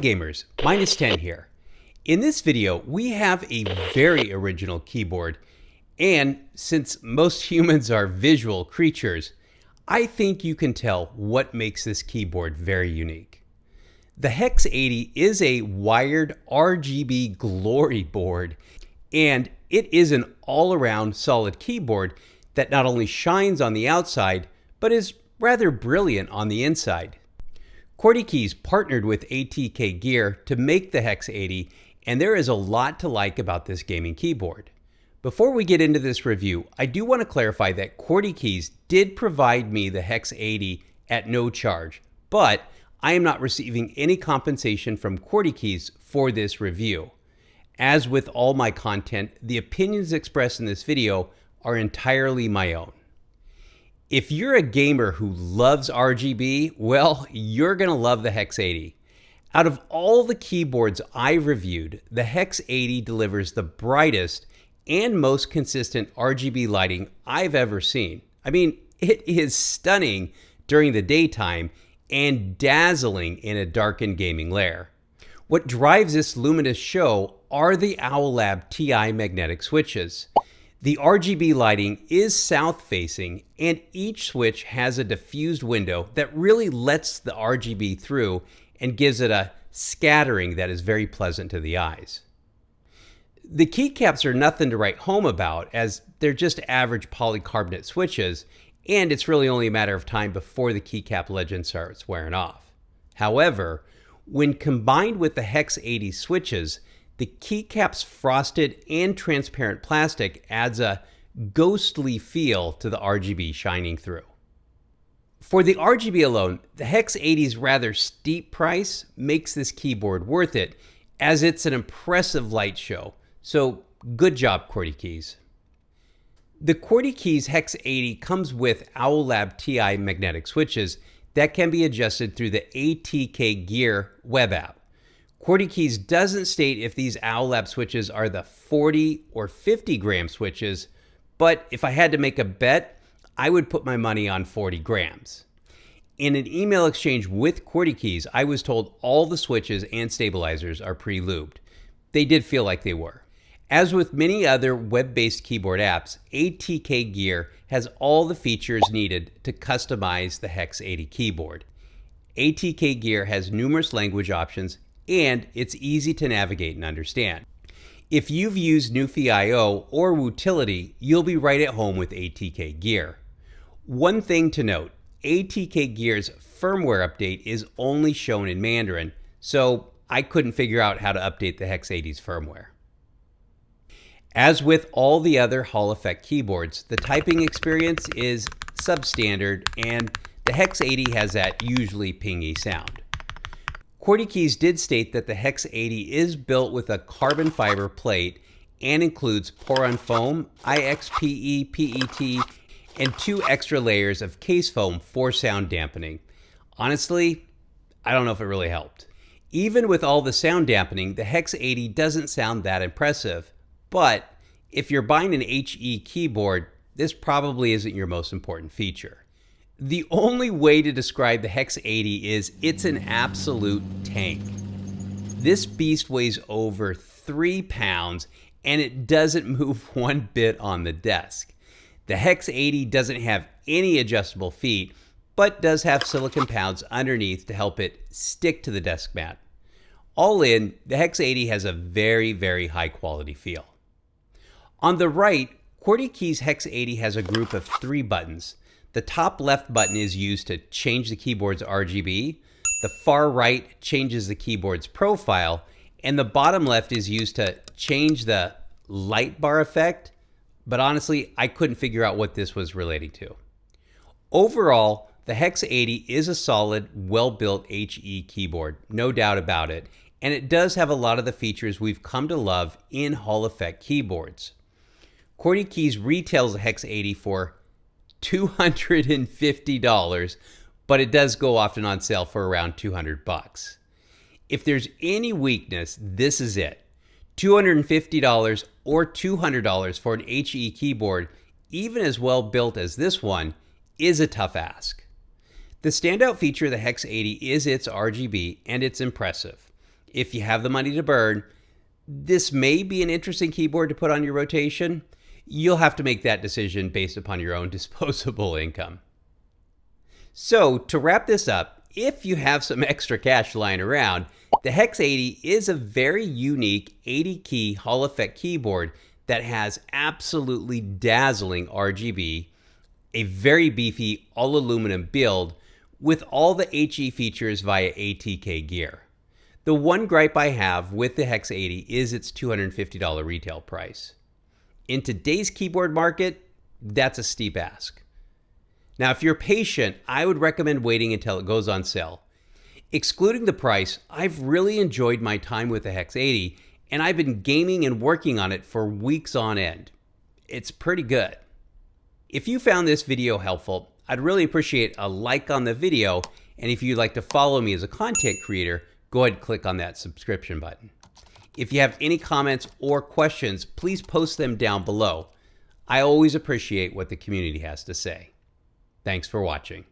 gamers, -10 here. In this video, we have a very original keyboard, and since most humans are visual creatures, I think you can tell what makes this keyboard very unique. The Hex80 is a wired RGB glory board, and it is an all-around solid keyboard that not only shines on the outside, but is rather brilliant on the inside. QwertyKeys partnered with ATK Gear to make the Hex80, and there is a lot to like about this gaming keyboard. Before we get into this review, I do want to clarify that QwertyKeys did provide me the Hex80 at no charge, but I am not receiving any compensation from QwertyKeys for this review. As with all my content, the opinions expressed in this video are entirely my own. If you're a gamer who loves RGB, well, you're going to love the Hex80. Out of all the keyboards I've reviewed, the Hex80 delivers the brightest and most consistent RGB lighting I've ever seen. I mean, it is stunning during the daytime and dazzling in a darkened gaming lair. What drives this luminous show are the OwlLab TI magnetic switches. The RGB lighting is south-facing, and each switch has a diffused window that really lets the RGB through and gives it a scattering that is very pleasant to the eyes. The keycaps are nothing to write home about, as they're just average polycarbonate switches, and it's really only a matter of time before the keycap legend starts wearing off. However, when combined with the Hex80 switches, the keycap's frosted and transparent plastic adds a ghostly feel to the RGB shining through. For the RGB alone, the Hex80's rather steep price makes this keyboard worth it, as it's an impressive light show. So good job, QwertyKeys. The QwertyKeys Hex80 comes with OwlLab TI magnetic switches that can be adjusted through the ATK Gear web app. QwertyKeys doesn't state if these OwlLab switches are the 40 or 50 gram switches, but if I had to make a bet, I would put my money on 40 grams. In an email exchange with QwertyKeys, I was told all the switches and stabilizers are pre-lubed. They did feel like they were. As with many other web-based keyboard apps, ATK Gear has all the features needed to customize the Hex80 keyboard. ATK Gear has numerous language options, and it's easy to navigate and understand. If you've used Newfie.io or Wootility, you'll be right at home with ATK Gear. One thing to note, ATK Gear's firmware update is only shown in Mandarin, so I couldn't figure out how to update the Hex80's firmware. As with all the other Hall Effect keyboards, the typing experience is substandard, and the Hex80 has that usually pingy sound. QwertyKeys did state that the Hex80 is built with a carbon fiber plate and includes Poron foam, IXPE, PET, and 2 extra layers of case foam for sound dampening. Honestly, I don't know if it really helped. Even with all the sound dampening, the Hex80 doesn't sound that impressive, but if you're buying an HE keyboard, this probably isn't your most important feature. The only way to describe the Hex80 is it's an absolute tank. This beast weighs over 3 pounds, and it doesn't move one bit on the desk. The Hex80 doesn't have any adjustable feet, but does have silicone pads underneath to help it stick to the desk mat. All in, the Hex80 has a very, very high quality feel. On the right, QwertyKeys Hex80 has a group of 3 buttons. The top left button is used to change the keyboard's RGB, the far right changes the keyboard's profile, and the bottom left is used to change the light bar effect, but honestly, I couldn't figure out what this was relating to. Overall, the Hex80 is a solid, well-built HE keyboard, no doubt about it, and it does have a lot of the features we've come to love in Hall Effect keyboards. QwertyKeys retails the Hex80 for $250, but it does go often on sale for around $200. If there's any weakness, this is it. $250 or $200 for an HE keyboard, even as well built as this one, is a tough ask. The standout feature of the Hex80 is its RGB, and it's impressive. If you have the money to burn, this may be an interesting keyboard to put on your rotation. You'll have to make that decision based upon your own disposable income. So to wrap this up, if you have some extra cash lying around, the Hex80 is a very unique 80-key Hall effect keyboard that has absolutely dazzling RGB, a very beefy all-aluminum build with all the HE features via ATK Gear. The one gripe I have with the Hex80 is its $250 retail price. In today's keyboard market, that's a steep ask. Now, if you're patient, I would recommend waiting until it goes on sale. Excluding the price, I've really enjoyed my time with the Hex80, and I've been gaming and working on it for weeks on end. It's pretty good. If you found this video helpful, I'd really appreciate a like on the video, and if you'd like to follow me as a content creator, go ahead and click on that subscription button. If you have any comments or questions, please post them down below. I always appreciate what the community has to say. Thanks for watching.